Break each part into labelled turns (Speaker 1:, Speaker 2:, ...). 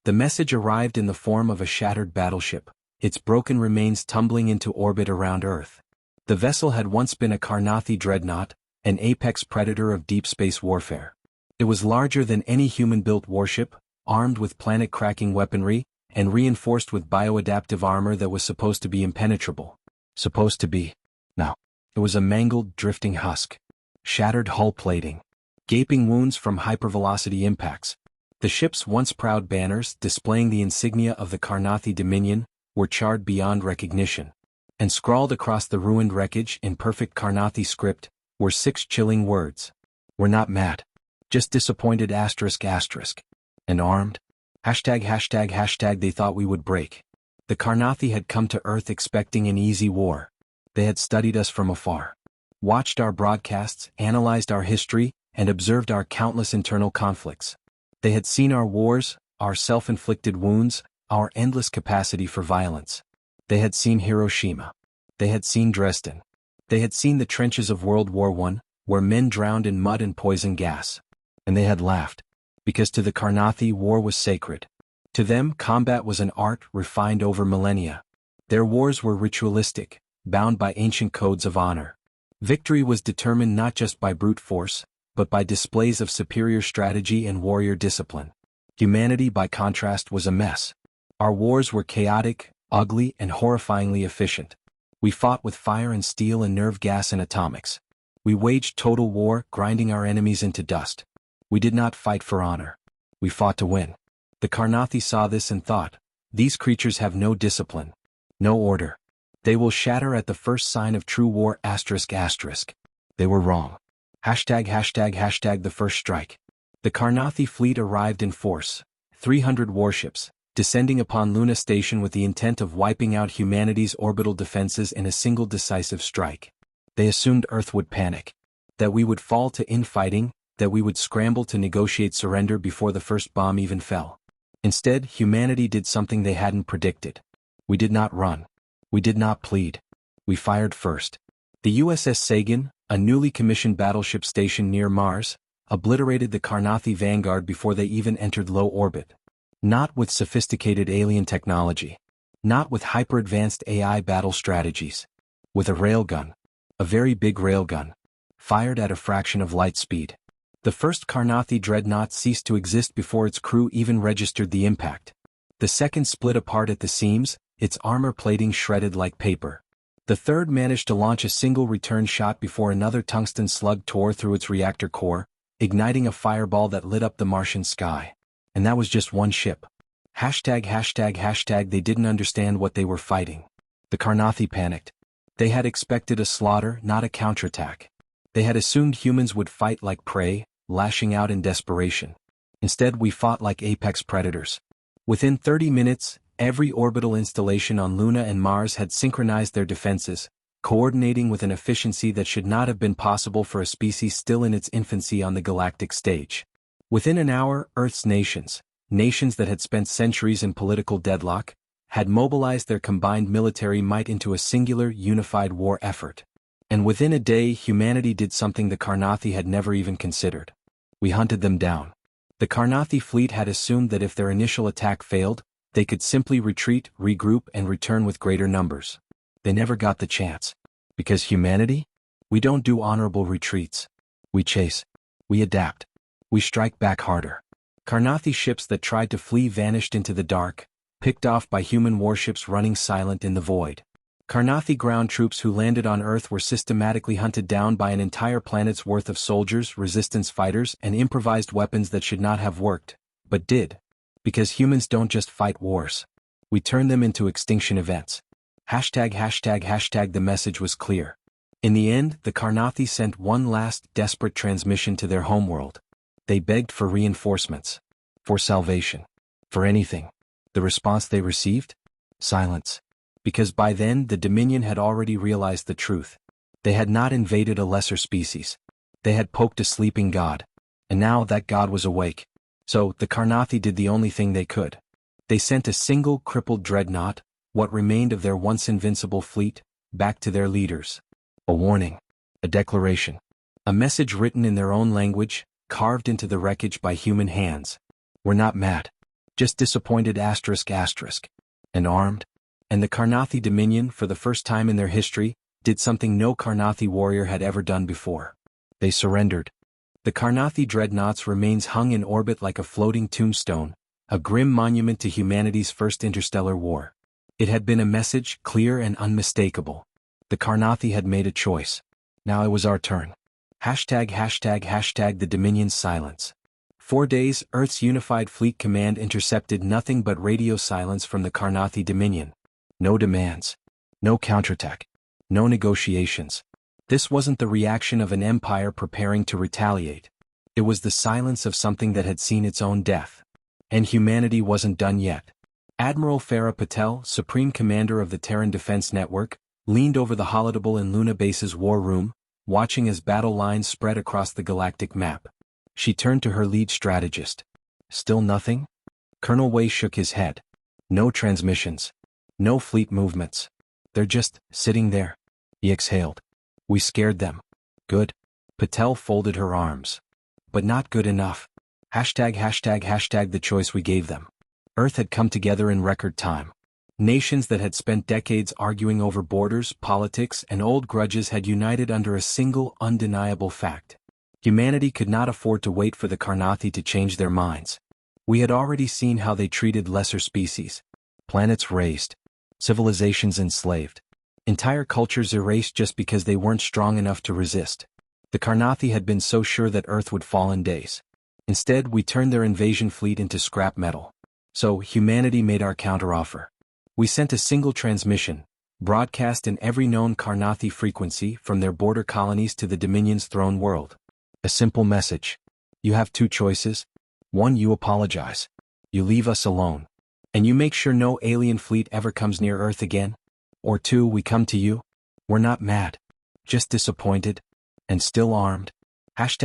Speaker 1: The message arrived in the form of a shattered battleship, its broken remains tumbling into orbit around Earth. The vessel had once been a Karnathi dreadnought, an apex predator of deep space warfare. It was larger than any human-built warship, armed with planet-cracking weaponry, and reinforced with bioadaptive armor that was supposed to be impenetrable. Supposed to be. No. It was a mangled, drifting husk. Shattered hull plating. Gaping wounds from hypervelocity impacts. The ship's once proud banners, displaying the insignia of the Karnathi Dominion, were charred beyond recognition. And scrawled across the ruined wreckage in perfect Karnathi script were 6 chilling words. "We're not mad. Just disappointed ****. And armed? ####. They thought we would break. The Karnathi had come to Earth expecting an easy war. They had studied us from afar. Watched our broadcasts, analyzed our history, and observed our countless internal conflicts. They had seen our wars, our self-inflicted wounds, our endless capacity for violence. They had seen Hiroshima. They had seen Dresden. They had seen the trenches of World War I, where men drowned in mud and poison gas. And they had laughed. Because to the Karnathi, war was sacred. To them, combat was an art refined over millennia. Their wars were ritualistic, bound by ancient codes of honor. Victory was determined not just by brute force, but by displays of superior strategy and warrior discipline. Humanity, by contrast, was a mess. Our wars were chaotic, ugly, and horrifyingly efficient. We fought with fire and steel and nerve gas and atomics. We waged total war, grinding our enemies into dust. We did not fight for honor. We fought to win. The Karnathi saw this and thought, these creatures have no discipline, no order. They will shatter at the first sign of true war ****. They were wrong. #### The first strike. The Karnathi fleet arrived in force, 300 warships, descending upon Luna Station with the intent of wiping out humanity's orbital defenses in a single decisive strike. They assumed Earth would panic. That we would fall to infighting, that we would scramble to negotiate surrender before the first bomb even fell. Instead, humanity did something they hadn't predicted. We did not run. We did not plead. We fired first. The USS Sagan, a newly commissioned battleship stationed near Mars, obliterated the Karnathi vanguard before they even entered low orbit. Not with sophisticated alien technology. Not with hyper-advanced AI battle strategies. With a railgun. A very big railgun. Fired at a fraction of light speed. The first Karnathi dreadnought ceased to exist before its crew even registered the impact. The second split apart at the seams, its armor plating shredded like paper. The third managed to launch a single return shot before another tungsten slug tore through its reactor core, igniting a fireball that lit up the Martian sky. And that was just one ship. ####. They didn't understand what they were fighting. The Karnathi panicked. They had expected a slaughter, not a counterattack. They had assumed humans would fight like prey, lashing out in desperation. Instead, we fought like apex predators. Within 30 minutes, every orbital installation on Luna and Mars had synchronized their defenses, coordinating with an efficiency that should not have been possible for a species still in its infancy on the galactic stage. Within an hour, Earth's nations that had spent centuries in political deadlock, had mobilized their combined military might into a singular, unified war effort. And within a day, humanity did something the Karnathi had never even considered. We hunted them down. The Karnathi fleet had assumed that if their initial attack failed, they could simply retreat, regroup, and return with greater numbers. They never got the chance. Because humanity? We don't do honorable retreats. We chase. We adapt. We strike back harder. Karnathi ships that tried to flee vanished into the dark, picked off by human warships running silent in the void. Karnathi ground troops who landed on Earth were systematically hunted down by an entire planet's worth of soldiers, resistance fighters, and improvised weapons that should not have worked, but did. Because humans don't just fight wars. We turn them into extinction events. ####. The message was clear. In the end, the Karnathi sent one last desperate transmission to their homeworld. They begged for reinforcements. For salvation. For anything. The response they received? Silence. Because by then the Dominion had already realized the truth. They had not invaded a lesser species. They had poked a sleeping god. And now that god was awake. So, the Karnathi did the only thing they could. They sent a single crippled dreadnought, what remained of their once invincible fleet, back to their leaders. A warning. A declaration. A message written in their own language, carved into the wreckage by human hands. We're not mad. Just disappointed asterisk asterisk. And armed? And the Karnathi Dominion, for the first time in their history, did something no Karnathi warrior had ever done before. They surrendered. The Karnathi dreadnoughts remains hung in orbit like a floating tombstone, a grim monument to humanity's first interstellar war. It had been a message, clear and unmistakable. The Karnathi had made a choice. Now it was our turn. ####the Dominion's silence. 4 days, Earth's Unified Fleet Command intercepted nothing but radio silence from the Karnathi Dominion. No demands. No counterattack. No negotiations. This wasn't the reaction of an empire preparing to retaliate. It was the silence of something that had seen its own death. And humanity wasn't done yet. Admiral Farah Patel, Supreme Commander of the Terran Defense Network, leaned over the Holodable in Luna Base's war room, watching as battle lines spread across the galactic map. She turned to her lead strategist. Still nothing? Colonel Wei shook his head. No transmissions. No fleet movements. They're just sitting there. He exhaled. We scared them. Good. Patel folded her arms. But not good enough. #### the choice we gave them. Earth had come together in record time. Nations that had spent decades arguing over borders, politics, and old grudges had united under a single, undeniable fact. Humanity could not afford to wait for the Karnathi to change their minds. We had already seen how they treated lesser species. Planets razed. Civilizations enslaved. Entire cultures erased just because they weren't strong enough to resist. The Karnathi had been so sure that Earth would fall in days. Instead, we turned their invasion fleet into scrap metal. So, humanity made our counteroffer. We sent a single transmission, broadcast in every known Karnathi frequency from their border colonies to the Dominion's throne world. A simple message. You have 2 choices. 1, you apologize. You leave us alone. And you make sure no alien fleet ever comes near Earth again. Or 2, we come to you. We're not mad. Just disappointed. And still armed. ####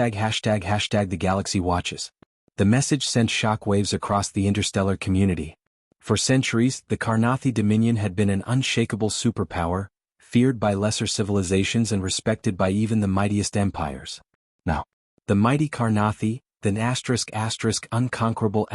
Speaker 1: the galaxy watches. The message sent shockwaves across the interstellar community. For centuries, the Karnathi Dominion had been an unshakable superpower, feared by lesser civilizations and respected by even the mightiest empires. Now, the mighty Karnathi, the unconquerable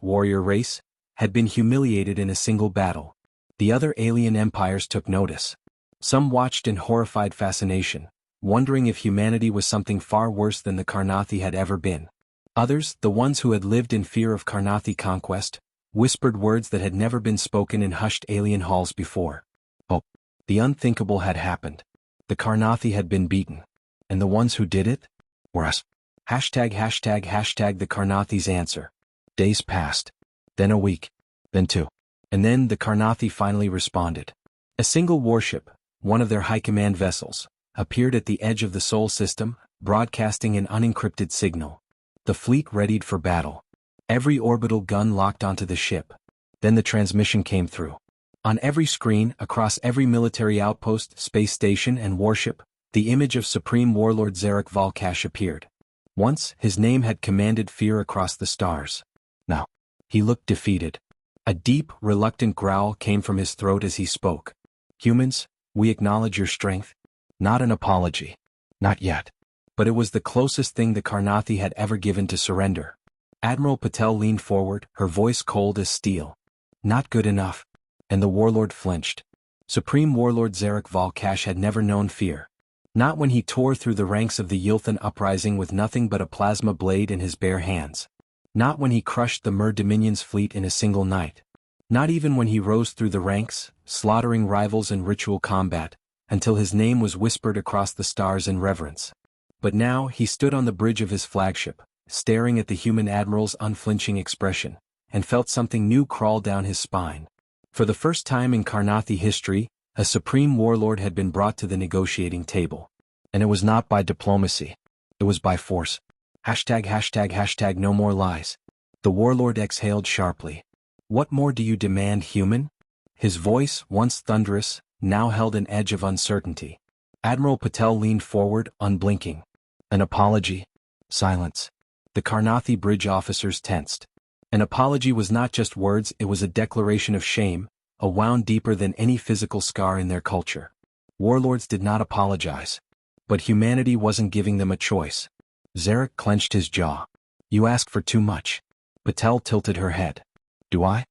Speaker 1: warrior race, had been humiliated in a single battle. The other alien empires took notice. Some watched in horrified fascination, wondering if humanity was something far worse than the Karnathi had ever been. Others, the ones who had lived in fear of Karnathi conquest, whispered words that had never been spoken in hushed alien halls before. Oh, the unthinkable had happened. The Karnathi had been beaten. And the ones who did it? Were us. #### the Karnathi's answer. Days passed. Then a week. Then 2. And then the Karnathi finally responded. A single warship, one of their high command vessels, appeared at the edge of the Sol system, broadcasting an unencrypted signal. The fleet readied for battle. Every orbital gun locked onto the ship. Then the transmission came through. On every screen, across every military outpost, space station, and warship, the image of Supreme Warlord Zarek Valkash appeared. Once, his name had commanded fear across the stars. Now, he looked defeated. A deep, reluctant growl came from his throat as he spoke. Humans, we acknowledge your strength. Not an apology. Not yet. But it was the closest thing the Karnathi had ever given to surrender. Admiral Patel leaned forward, her voice cold as steel. Not good enough. And the warlord flinched. Supreme Warlord Zarek Valkash had never known fear. Not when he tore through the ranks of the Yilthan uprising with nothing but a plasma blade in his bare hands. Not when he crushed the Mer Dominion's fleet in a single night. Not even when he rose through the ranks, slaughtering rivals in ritual combat, until his name was whispered across the stars in reverence. But now he stood on the bridge of his flagship, staring at the human admiral's unflinching expression, and felt something new crawl down his spine. For the first time in Karnathi history, a supreme warlord had been brought to the negotiating table. And it was not by diplomacy. It was by force. #### no more lies. The warlord exhaled sharply. What more do you demand, human? His voice, once thunderous, now held an edge of uncertainty. Admiral Patel leaned forward, unblinking. An apology. Silence. The Karnathi bridge officers tensed. An apology was not just words, it was a declaration of shame, a wound deeper than any physical scar in their culture. Warlords did not apologize. But humanity wasn't giving them a choice. Zarek clenched his jaw. You ask for too much. Patel tilted her head. Do I?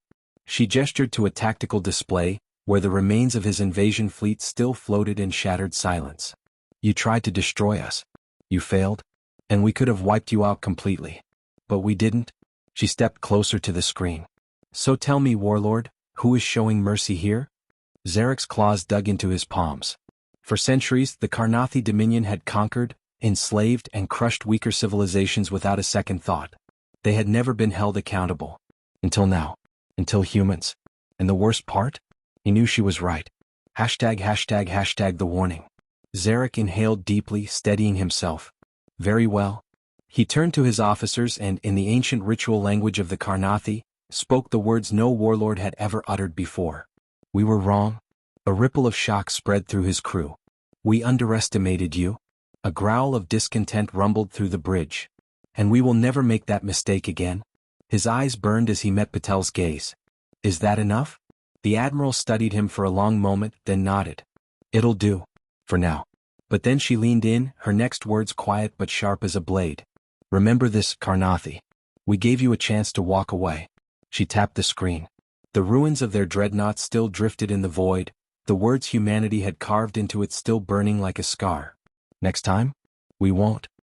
Speaker 1: She gestured to a tactical display, where the remains of his invasion fleet still floated in shattered silence. You tried to destroy us. You failed. And we could have wiped you out completely. But we didn't. She stepped closer to the screen. So tell me, Warlord, who is showing mercy here? Zarek's claws dug into his palms. For centuries, the Karnathi Dominion had conquered, enslaved, and crushed weaker civilizations without a second thought. They had never been held accountable. Until now. Until humans. And the worst part? He knew she was right. #### the warning. Zarek inhaled deeply, steadying himself. Very well. He turned to his officers and, in the ancient ritual language of the Karnathi, spoke the words no warlord had ever uttered before. We were wrong. A ripple of shock spread through his crew. We underestimated you. A growl of discontent rumbled through the bridge. And we will never make that mistake again. His eyes burned as he met Patel's gaze. Is that enough? The admiral studied him for a long moment, then nodded. It'll do. For now. But then she leaned in, her next words quiet but sharp as a blade. Remember this, Karnathi. We gave you a chance to walk away. She tapped the screen. The ruins of their dreadnought still drifted in the void, the words humanity had carved into it still burning like a scar. Next time? We won't.